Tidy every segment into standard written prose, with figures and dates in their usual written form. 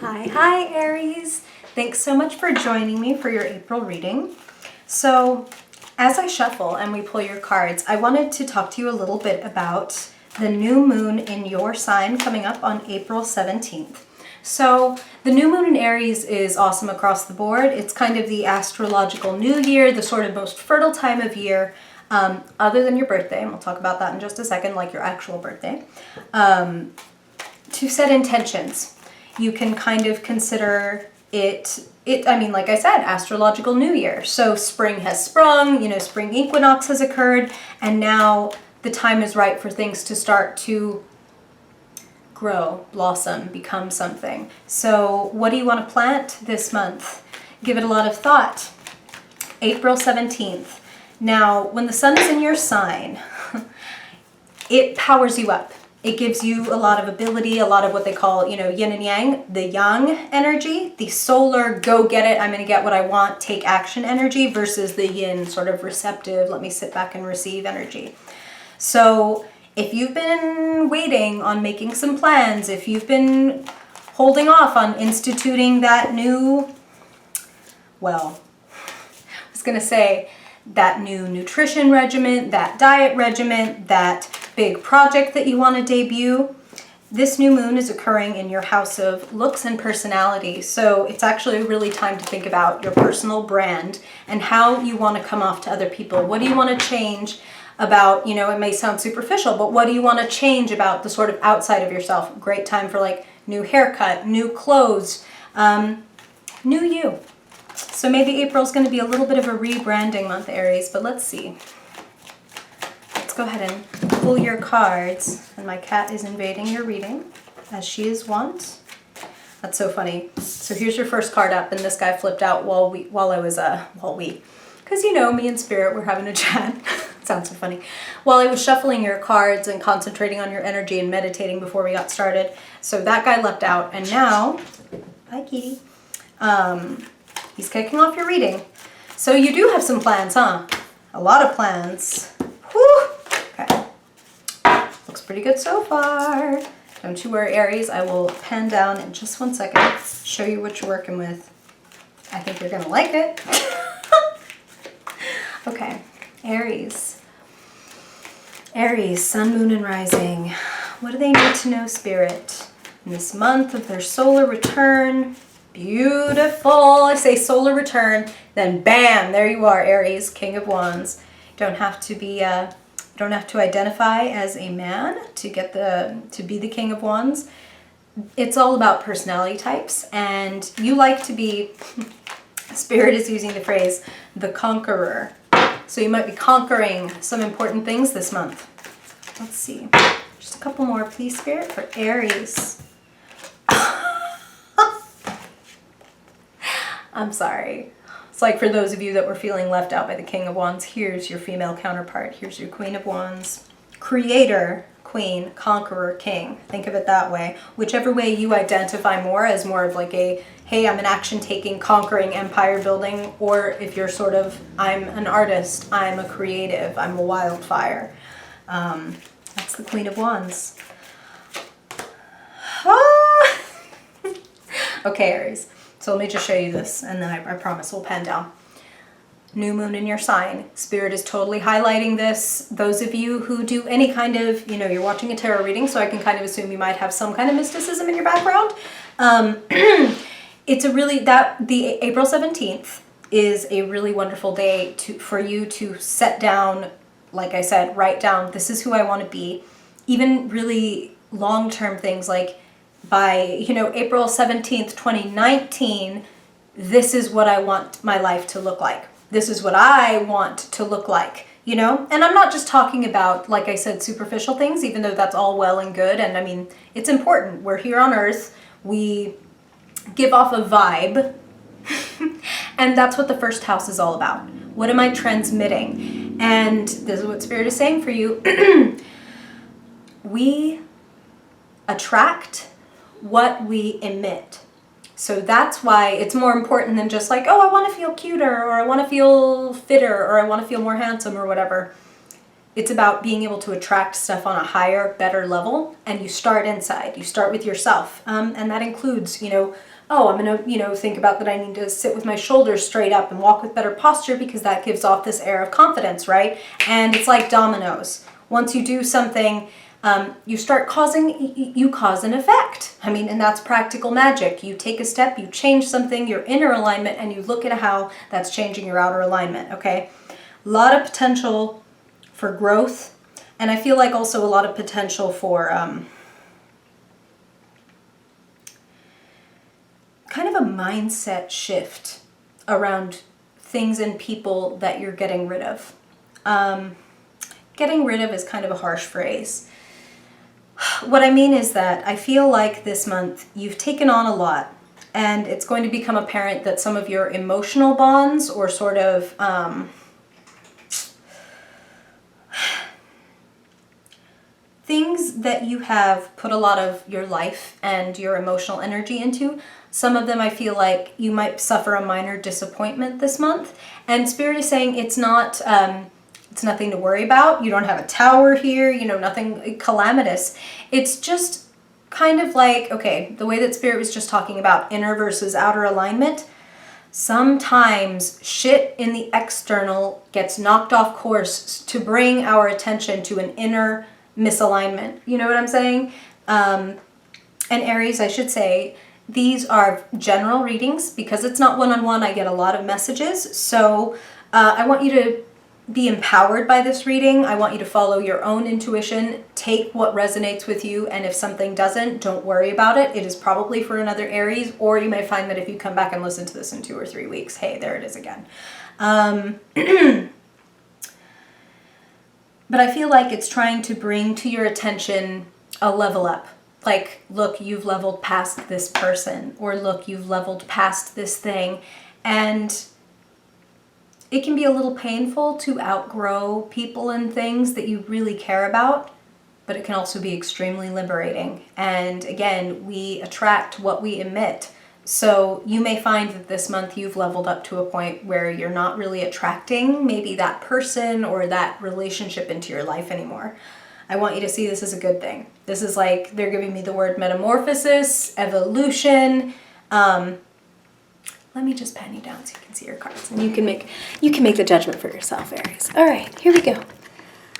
Hi Aries! Thanks so much for joining me for your April reading. So as I shuffle and we pull your cards, I wanted to talk to you a little bit about the new moon in your sign coming up on April 17th. So the new moon in Aries is awesome across the board. It's kind of the astrological new year, the sort of most fertile time of year, other than your birthday, and we'll talk about that in just a second, like your actual birthday, to set intentions. You can kind of consider like I said, astrological new year. So spring has sprung, spring equinox has occurred, and now the time is right for things to start to grow, blossom, become something. So what do you want to plant this month? Give it a lot of thought. April 17th. Now, when the sun is in your sign, it powers you up. It gives you a lot of ability, a lot of what they call, yin and yang, the yang energy, the solar, go get it, I'm going to get what I want, take action energy, versus the yin, sort of receptive, let me sit back and receive energy. So if you've been waiting on making some plans, if you've been holding off on instituting that new, that new nutrition regimen, that diet regimen, that big project that you want to debut, this new moon is occurring in your house of looks and personality. So it's actually really time to think about your personal brand and how you want to come off to other people. What do you want to change about, it may sound superficial, but what do you want to change about the sort of outside of yourself? Great time for like new haircut, new clothes, new you. So maybe April's going to be a little bit of a rebranding month, Aries, but let's see. Let's go ahead and pull your cards. And my cat is invading your reading, as she is wont. That's so funny. So here's your first card up, and this guy flipped out because me and Spirit were having a chat. Sounds so funny. While I was shuffling your cards and concentrating on your energy and meditating before we got started. So that guy leapt out, and now, hi kitty, he's kicking off your reading. So you do have some plans, huh? A lot of plans. Whew. Okay. Looks pretty good so far. Don't you worry, Aries. I will pen down in just 1 second, show you what you're working with. I think you're going to like it. Okay. Aries. Aries, sun, moon, and rising. What do they need to know, Spirit? In this month of their solar return. Beautiful. I say solar return, then bam, there you are, Aries, King of Wands. Don't have to identify as a man to be the King of Wands. It's all about personality types, and you like to be, Spirit is using the phrase, the conqueror. So you might be conquering some important things this month. Let's see. Just a couple more, please, Spirit, for Aries. I'm sorry. It's like for those of you that were feeling left out by the King of Wands, here's your female counterpart. Here's your Queen of Wands. Creator, Queen, Conqueror, King. Think of it that way. Whichever way you identify more as more of like a, hey, I'm an action-taking, conquering, empire-building, or if you're sort of, I'm an artist, I'm a creative, I'm a wildfire. That's the Queen of Wands. Ah! Okay, Aries. So let me just show you this, and then I promise we'll pen down. New moon in your sign. Spirit is totally highlighting this. Those of you who do any kind of, you're watching a tarot reading, so I can kind of assume you might have some kind of mysticism in your background. It's the April 17th is a really wonderful day for you to set down, like I said, write down, this is who I want to be. Even really long-term things like, by, April 17th, 2019, this is what I want my life to look like. This is what I want to look like, And I'm not just talking about, like I said, superficial things, even though that's all well and good. And I mean, it's important. We're here on Earth. We give off a vibe. And that's what the first house is all about. What am I transmitting? And this is what Spirit is saying for you. We attract what we emit. So that's why it's more important than just like, oh, I want to feel cuter, or I want to feel fitter, or I want to feel more handsome, or whatever. it's about being able to attract stuff on a higher, better level, and you start inside. You start with yourself, and that includes, oh, I'm gonna, think about that I need to sit with my shoulders straight up and walk with better posture because that gives off this air of confidence, right? And it's like dominoes. Once you do something, you cause an effect. And that's practical magic. You take a step, you change something, your inner alignment, and you look at how that's changing your outer alignment, okay? A lot of potential for growth, and I feel like also a lot of potential for kind of a mindset shift around things and people that you're getting rid of. Getting rid of is kind of a harsh phrase. What I mean is that I feel like this month you've taken on a lot, and it's going to become apparent that some of your emotional bonds or sort of things that you have put a lot of your life and your emotional energy into, some of them I feel like you might suffer a minor disappointment this month. And Spirit is saying it's not, it's nothing to worry about. You don't have a tower here, nothing calamitous. It's just kind of like, okay, the way that Spirit was just talking about inner versus outer alignment, sometimes shit in the external gets knocked off course to bring our attention to an inner misalignment. You know what I'm saying? And Aries, I should say, these are general readings because it's not one-on-one. I get a lot of messages. So I want you to be empowered by this reading. I want you to follow your own intuition. Take what resonates with you. And if something doesn't, don't worry about it. It is probably for another Aries, or you may find that if you come back and listen to this in 2 or 3 weeks, hey, there it is again. But I feel like it's trying to bring to your attention a level up. Like, look, you've leveled past this person, or look, you've leveled past this thing. And it can be a little painful to outgrow people and things that you really care about, but it can also be extremely liberating. And again, we attract what we emit. So you may find that this month you've leveled up to a point where you're not really attracting maybe that person or that relationship into your life anymore. I want you to see this as a good thing. This is like, they're giving me the word metamorphosis, evolution. Let me just pen you down so you can see your cards, and you can make the judgment for yourself, Aries. All right, here we go.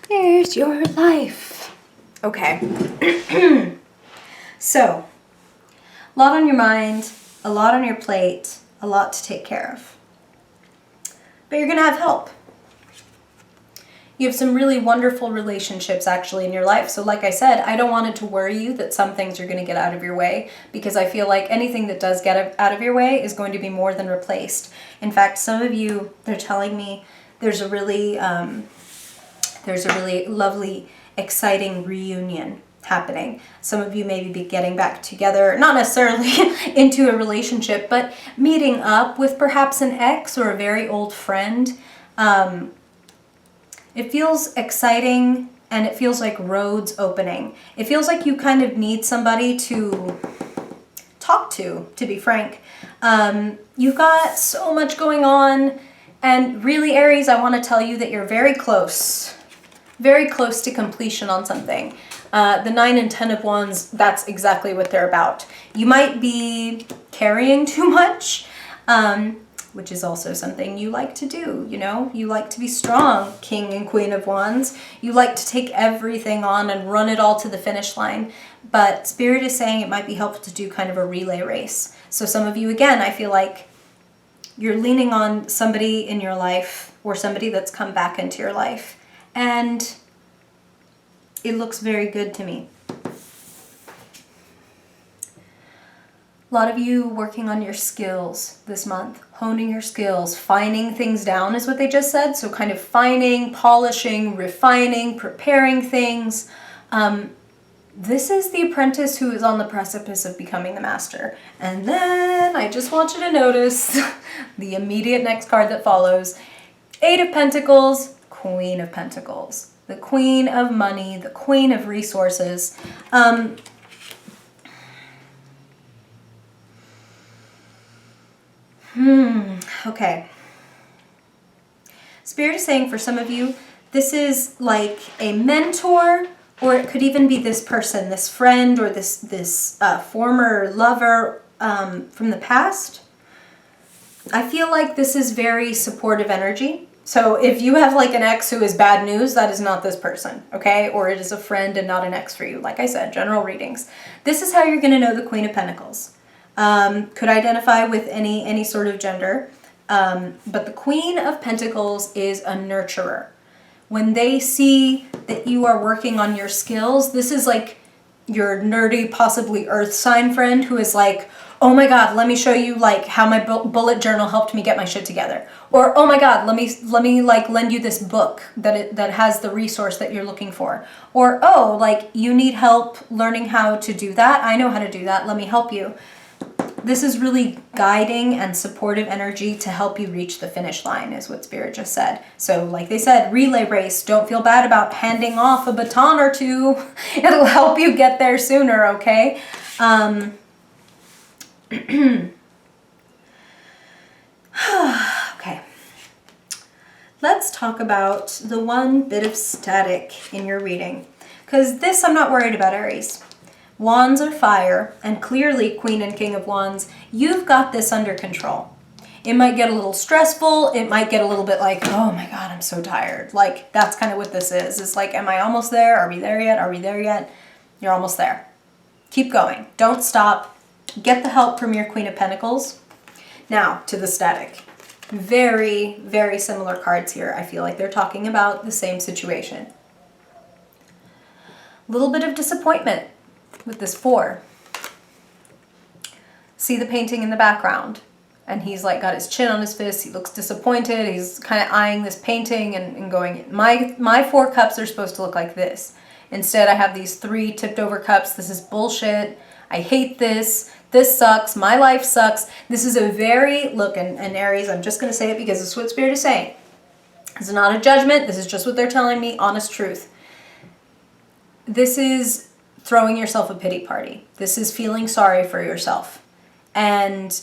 There's your life. Okay. So, a lot on your mind, a lot on your plate, a lot to take care of. But you're going to have help. You have some really wonderful relationships actually in your life. So like I said, I don't want it to worry you that some things are going to get out of your way, because I feel like anything that does get out of your way is going to be more than replaced. In fact, some of you, they're telling me there's a really lovely, exciting reunion happening. Some of you may be getting back together, not necessarily into a relationship, but meeting up with perhaps an ex or a very old friend. It feels exciting, and it feels like roads opening. It feels like you kind of need somebody to talk to be frank. You've got so much going on, and really, Aries, I want to tell you that you're very close to completion on something. The 9 and 10 of Wands, that's exactly what they're about. You might be carrying too much, which is also something you like to do, You like to be strong, King and Queen of Wands. You like to take everything on and run it all to the finish line. But Spirit is saying it might be helpful to do kind of a relay race. So some of you, again, I feel like you're leaning on somebody in your life or somebody that's come back into your life. And it looks very good to me. A lot of you working on your skills this month, honing your skills, fining things down is what they just said. So kind of fining, polishing, refining, preparing things. This is the apprentice who is on the precipice of becoming the master. And then I just want you to notice the immediate next card that follows. 8 of Pentacles, Queen of Pentacles. The Queen of Money, the Queen of Resources. Okay. Spirit is saying for some of you, This is like a mentor, or it could even be this person, this friend, or this former lover from the past. I feel like this is very supportive energy. So if you have like an ex who is bad news, that is not this person, okay? Or it is a friend and not an ex for you. Like I said, general readings. This is how you're going to know the Queen of Pentacles. Could identify with any sort of gender. But the Queen of Pentacles is a nurturer. When they see that you are working on your skills, this is like your nerdy, possibly earth sign friend who is like, oh my God, let me show you like how my bullet journal helped me get my shit together. Or, oh my God, let me like lend you this book that has the resource that you're looking for. Or, oh, like you need help learning how to do that. I know how to do that. Let me help you. This is really guiding and supportive energy to help you reach the finish line, is what Spirit just said. So like they said, relay race, don't feel bad about handing off a baton or two. It'll help you get there sooner, okay? Okay. Let's talk about the one bit of static in your reading. Because this I'm not worried about, Aries. Wands are fire, and clearly Queen and King of Wands, you've got this under control. It might get a little stressful. It might get a little bit like, oh my God, I'm so tired. Like, that's kind of what this is. It's like, am I almost there? Are we there yet? Are we there yet? You're almost there. Keep going. Don't stop. Get the help from your Queen of Pentacles. Now, to the static. Very, very similar cards here. I feel like they're talking about the same situation. A little bit of disappointment with this 4. See the painting in the background, and he's like got his chin on his fist. He looks disappointed. He's kind of eyeing this painting and going, my 4 cups are supposed to look like this. Instead, I have these 3 tipped over cups. This is bullshit. I hate this. This sucks. My life sucks. This is a very, look, and Aries, I'm just going to say it because it's what Spirit is saying. This is not a judgment. This is just what they're telling me, honest truth. This is throwing yourself a pity party. This is feeling sorry for yourself. And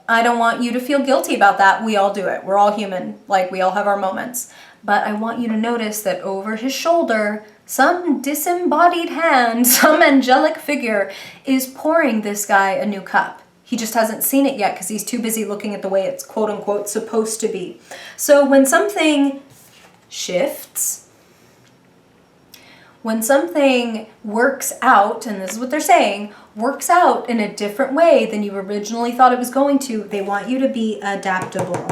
I don't want you to feel guilty about that. We all do it. We're all human. Like, we all have our moments. But I want you to notice that over his shoulder, some disembodied hand, some angelic figure is pouring this guy a new cup. He just hasn't seen it yet because he's too busy looking at the way it's quote unquote supposed to be. So when something shifts, when something works out, and this is what they're saying, works out in a different way than you originally thought it was going to, they want you to be adaptable.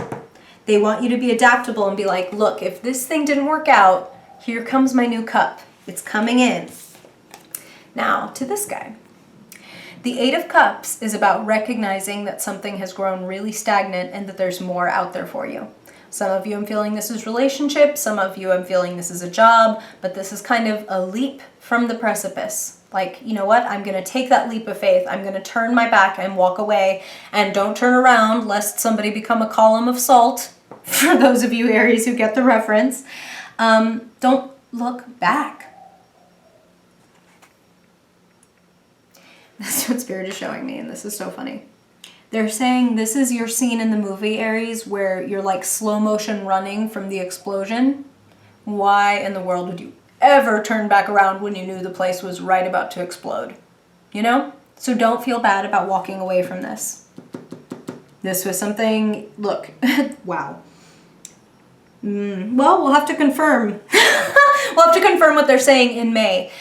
They want you to be adaptable and be like, look, if this thing didn't work out, here comes my new cup. It's coming in. Now, to this guy. The 8 of Cups is about recognizing that something has grown really stagnant and that there's more out there for you. Some of you I'm feeling this is relationships, some of you I'm feeling this is a job, but this is kind of a leap from the precipice. Like, you know what? I'm going to take that leap of faith. I'm going to turn my back and walk away, and don't turn around lest somebody become a column of salt. For those of you Aries who get the reference, don't look back. That's what Spirit is showing me, and this is so funny. They're saying this is your scene in the movie, Aries, where you're like slow motion running from the explosion. Why in the world would you ever turn back around when you knew the place was right about to explode? You know? So don't feel bad about walking away from this. This was something, look, wow. Well, we'll have to confirm. We'll have to confirm what they're saying in May.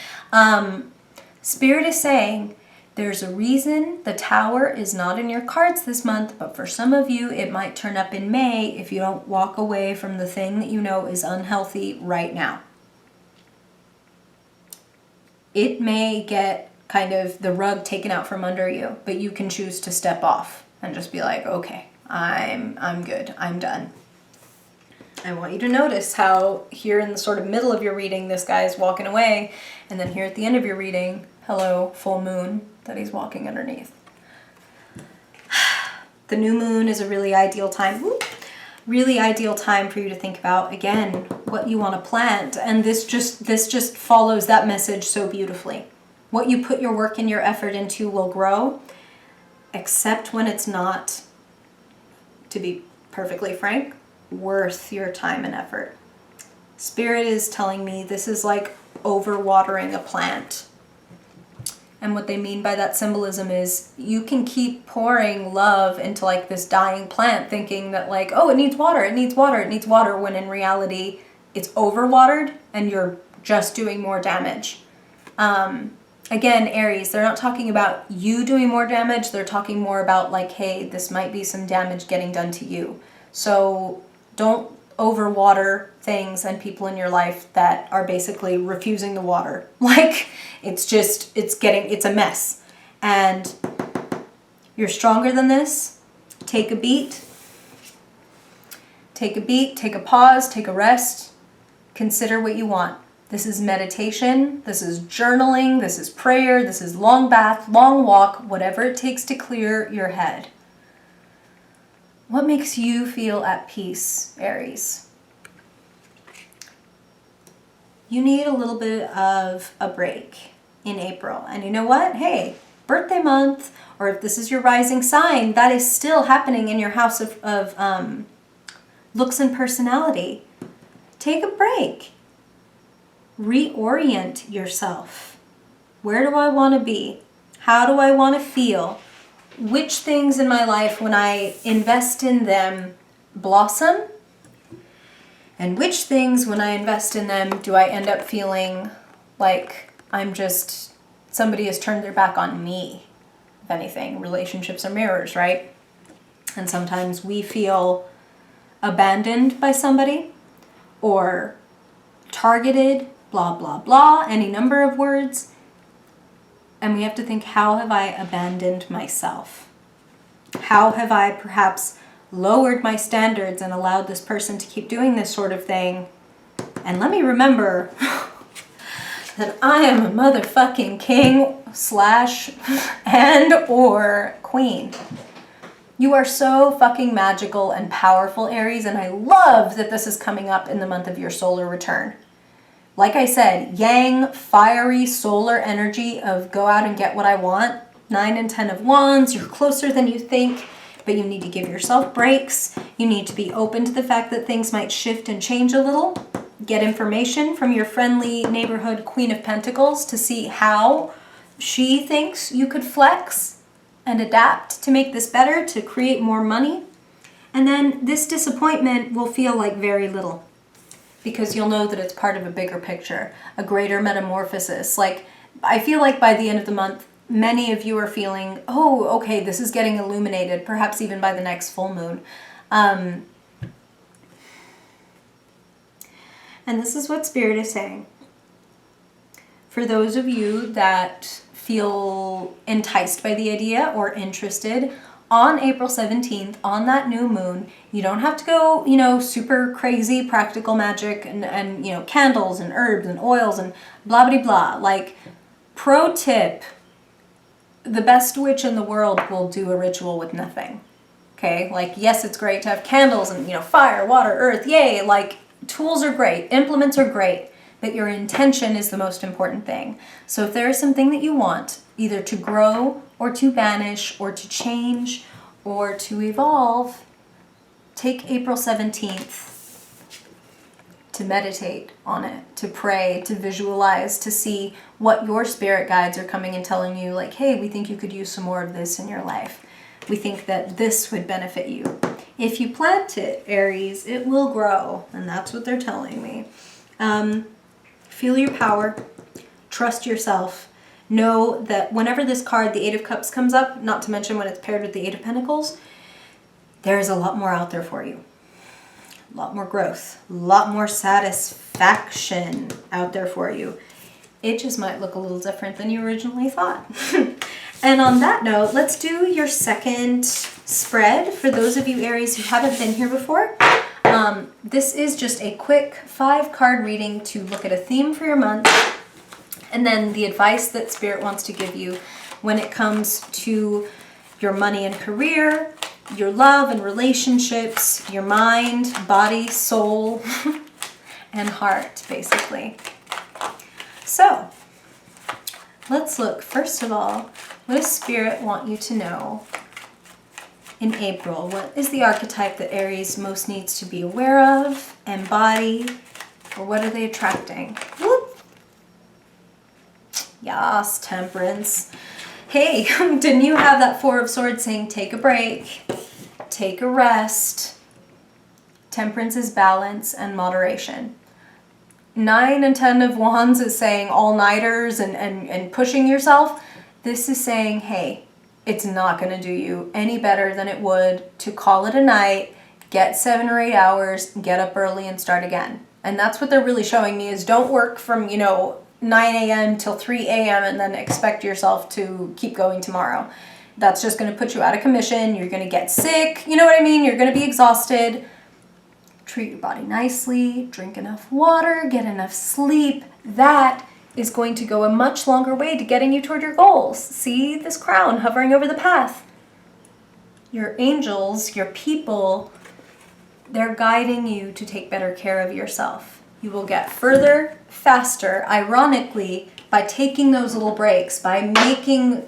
Spirit is saying, there's a reason the Tower is not in your cards this month, but for some of you, it might turn up in May if you don't walk away from the thing that you know is unhealthy right now. It may get kind of the rug taken out from under you, but you can choose to step off and just be like, okay, I'm good, I'm done. I want you to notice how here in the sort of middle of your reading, this guy is walking away, and then here at the end of your reading, hello, full moon, that he's walking underneath. The new moon is a really ideal time, really ideal time for you to think about, again, what you want to plant. And this just follows that message so beautifully. What you put your work and your effort into will grow, except when it's not, to be perfectly frank, worth your time and effort. Spirit is telling me this is like overwatering a plant. And what they mean by that symbolism is you can keep pouring love into like this dying plant thinking that like, oh, it needs water, it needs water, it needs water, when in reality it's overwatered and you're just doing more damage. Again, Aries, they're not talking about you doing more damage. They're talking more about like, hey, this might be some damage getting done to you. So don't overwater things and people in your life that are basically refusing the water. Like, it's a mess. And you're stronger than this. Take a beat. Take a pause, take a rest. Consider what you want. This is meditation, this is journaling, this is prayer, this is long bath, long walk, whatever it takes to clear your head. What makes you feel at peace, Aries? You need a little bit of a break in April. And you know what? Hey, birthday month, or if this is your rising sign, that is still happening in your house of looks and personality. Take a break. Reorient yourself. Where do I want to be? How do I want to feel? Which things in my life, when I invest in them, blossom? And which things, when I invest in them, do I end up feeling like somebody has turned their back on me? If anything, relationships are mirrors, right? And sometimes we feel abandoned by somebody or targeted, blah, blah, blah, any number of words. And we have to think, how have I abandoned myself? How have I perhaps lowered my standards and allowed this person to keep doing this sort of thing? And let me remember that I am a motherfucking king / and or queen. You are so fucking magical and powerful, Aries, and I love that this is coming up in the month of your solar return. Like I said, yang, fiery, solar energy of go out and get what I want. 9 and 10 of wands, you're closer than you think, but you need to give yourself breaks. You need to be open to the fact that things might shift and change a little. Get information from your friendly neighborhood Queen of Pentacles to see how she thinks you could flex and adapt to make this better, to create more money. And then this disappointment will feel like very little, because you'll know that it's part of a bigger picture, a greater metamorphosis. Like, I feel like by the end of the month, many of you are feeling, oh, okay, this is getting illuminated, perhaps even by the next full moon. And this is what Spirit is saying. For those of you that feel enticed by the idea or interested, on April 17th, on that new moon, you don't have to go, super crazy practical magic and candles and herbs and oils and blah, blah, blah. Like, pro tip, the best witch in the world will do a ritual with nothing. Okay? Like, yes, it's great to have candles and, fire, water, earth, yay. Like, tools are great, implements are great, but your intention is the most important thing. So if there is something that you want, either to grow or to vanish or to change or to evolve, take April 17th to meditate on it, to pray, to visualize, to see what your spirit guides are coming and telling you, like, hey, we think you could use some more of this in your life. We think that this would benefit you. If you plant it, Aries, it will grow, and that's what they're telling me. Feel your power, trust yourself. Know that whenever this card, the Eight of Cups, comes up, not to mention when it's paired with the Eight of Pentacles, there's a lot more out there for you. A lot more growth, a lot more satisfaction out there for you. It just might look a little different than you originally thought. And on that note, let's do your second spread. For those of you, Aries, who haven't been here before, this is just a quick 5-card reading to look at a theme for your month, and then the advice that Spirit wants to give you when it comes to your money and career, your love and relationships, your mind, body, soul, and heart, basically. So, let's look, first of all, what does Spirit want you to know in April? What is the archetype that Aries most needs to be aware of, embody, Or what are they attracting? Whoop. Yes, Temperance. Hey, didn't you have that Four of Swords saying take a break, take a rest? Temperance is balance and moderation. 9 and 10 of Wands is saying all-nighters and pushing yourself. This is saying, hey, it's not going to do you any better than it would to call it a night, get 7 or 8 hours, get up early and start again. And that's what they're really showing me is don't work from, 9 a.m. till 3 a.m. and then expect yourself to keep going tomorrow. That's just going to put you out of commission. You're going to get sick. You know what I mean? You're going to be exhausted. Treat your body nicely, drink enough water, get enough sleep. That is going to go a much longer way to getting you toward your goals. See this crown hovering over the path? Your angels, your people, they're guiding you to take better care of yourself. You will get further, faster, ironically, by taking those little breaks, by making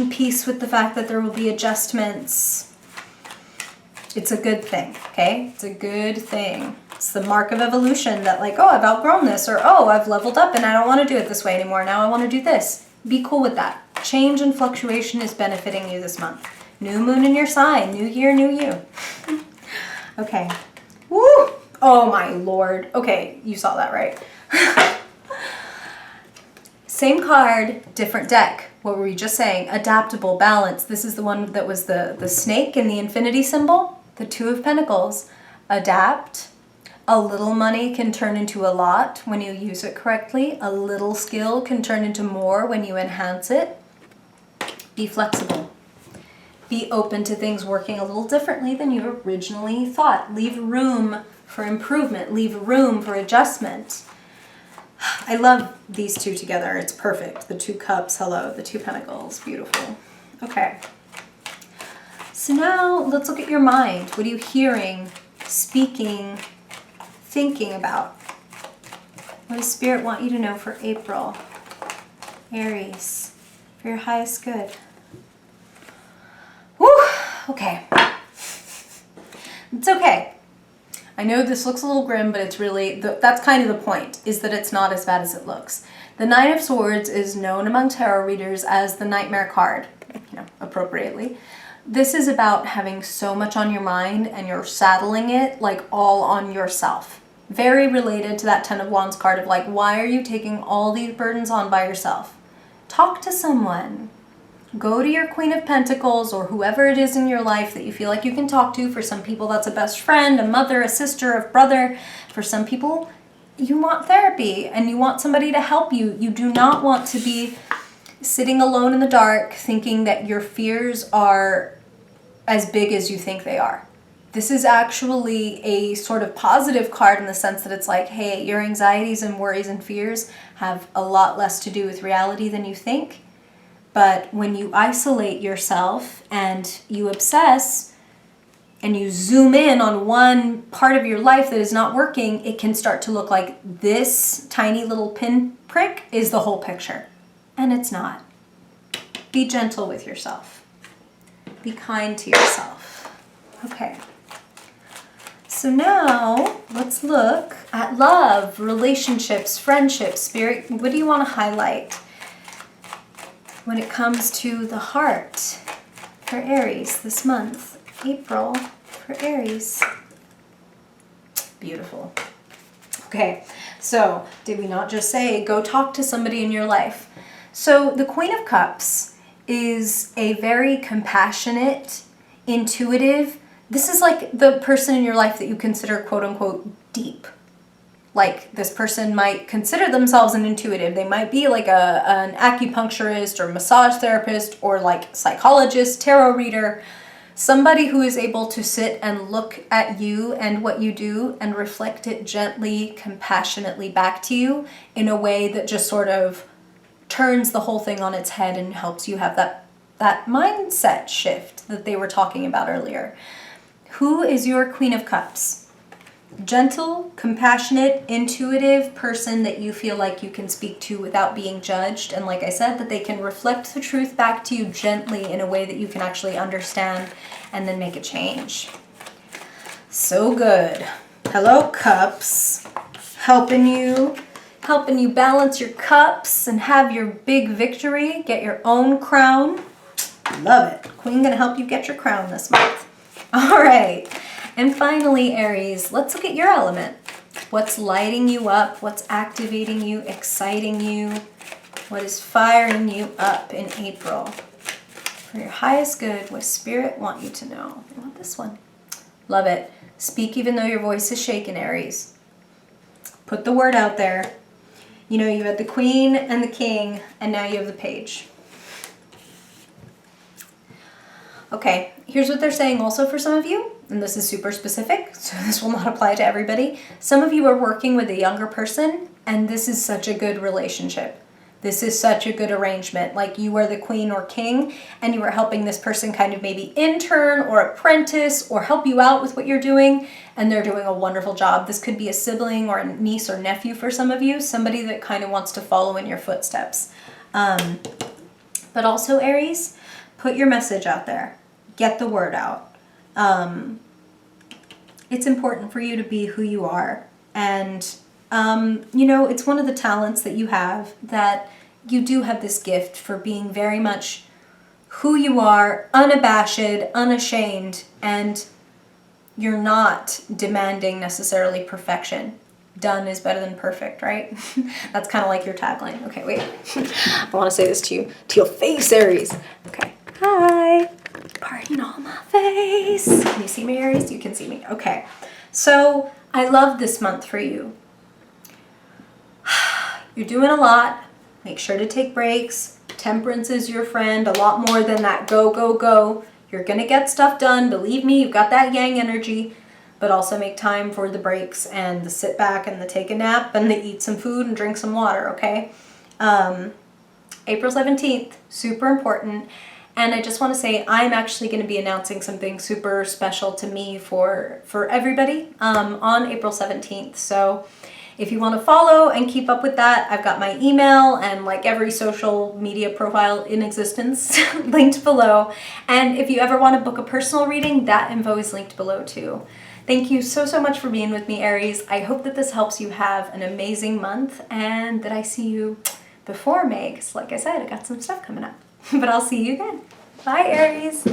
peace with the fact that there will be adjustments. It's a good thing, okay? It's a good thing. It's the mark of evolution that like, oh, I've outgrown this, or oh, I've leveled up and I don't want to do it this way anymore. Now I want to do this. Be cool with that. Change and fluctuation is benefiting you this month. New moon in your sign. New year, new you. Okay. Woo! Oh my Lord. Okay, you saw that, right? Same card, different deck. What were we just saying? Adaptable, balance. This is the one that was the snake and the infinity symbol. The Two of Pentacles. Adapt. A little money can turn into a lot when you use it correctly. A little skill can turn into more when you enhance it. Be flexible. Be open to things working a little differently than you originally thought. Leave room for improvement. Leave room for adjustment. I love these two together. It's perfect. The 2 cups, hello, the 2 pentacles, beautiful. Okay. So now let's look at your mind. What are you hearing, speaking, thinking about? What does Spirit want you to know for April? Aries, for your highest good. Woo! Okay. It's okay. I know this looks a little grim, but it's really, that's kind of the point, is that it's not as bad as it looks. The 9 of Swords is known among tarot readers as the nightmare card, appropriately. This is about having so much on your mind and you're saddling it like all on yourself. Very related to that 10 of Wands card of like, why are you taking all these burdens on by yourself? Talk to someone. Go to your Queen of Pentacles or whoever it is in your life that you feel like you can talk to. For some people, that's a best friend, a mother, a sister, a brother. For some people, you want therapy and you want somebody to help you. You do not want to be sitting alone in the dark thinking that your fears are as big as you think they are. This is actually a sort of positive card in the sense that it's like, hey, your anxieties and worries and fears have a lot less to do with reality than you think. But when you isolate yourself and you obsess and you zoom in on one part of your life that is not working, it can start to look like this tiny little pinprick is the whole picture. And it's not. Be gentle with yourself. Be kind to yourself. Okay. So now let's look at love, relationships, friendships, Spirit. What do you want to highlight when it comes to the heart for Aries this month? April for Aries. Beautiful. Okay, so did we not just say go talk to somebody in your life? So the Queen of Cups is a very compassionate, intuitive, this is like the person in your life that you consider quote unquote deep. Like this person might consider themselves an intuitive. They might be like an acupuncturist or massage therapist or like psychologist, tarot reader, somebody who is able to sit and look at you and what you do and reflect it gently, compassionately back to you in a way that just sort of turns the whole thing on its head and helps you have that mindset shift that they were talking about earlier. Who is your Queen of Cups? Gentle, compassionate, intuitive person that you feel like you can speak to without being judged. And like I said, that they can reflect the truth back to you gently in a way that you can actually understand and then make a change. So good. Hello, cups. Helping you balance your cups and have your big victory. Get your own crown. Love it. Queen gonna help you get your crown this month. All right. And finally, Aries, let's look at your element. What's lighting you up? What's activating you, exciting you? What is firing you up in April? For your highest good, what Spirit want you to know? I want this one. Love it. Speak even though your voice is shaken, Aries. Put the word out there. You know, you had the Queen and the King, and now you have the Page. Okay, here's what they're saying also for some of you, and this is super specific, so this will not apply to everybody. Some of you are working with a younger person, and this is such a good relationship. This is such a good arrangement. Like you are the queen or king and you are helping this person kind of maybe intern or apprentice or help you out with what you're doing, and they're doing a wonderful job. This could be a sibling or a niece or nephew for some of you, somebody that kind of wants to follow in your footsteps. But also, Aries, put your message out there. Get the word out. It's important for you to be who you are. And you know, it's one of the talents that you have, that you do have this gift for being very much who you are, unabashed, unashamed, and you're not demanding necessarily perfection. Done is better than perfect, right? That's kind of like your tagline. Okay, wait. I want to say this to you, to your face, Aries. Okay. Hi. Pardon all my face. Can you see me, Aries? You can see me. Okay. So I love this month for you. You're doing a lot. Make sure to take breaks. Temperance is your friend, a lot more than that go, go, go. You're going to get stuff done. Believe me, you've got that yang energy, but also make time for the breaks and the sit back and the take a nap and the eat some food and drink some water, okay? April 17th, super important. And I just want to say I'm actually going to be announcing something super special to me for everybody on April 17th. So if you want to follow and keep up with that, I've got my email and like every social media profile in existence linked below. And if you ever want to book a personal reading, that info is linked below too. Thank you so, so much for being with me, Aries. I hope that this helps you have an amazing month and that I see you before May, because like I said, I got some stuff coming up. But I'll see you again. Bye, Aries.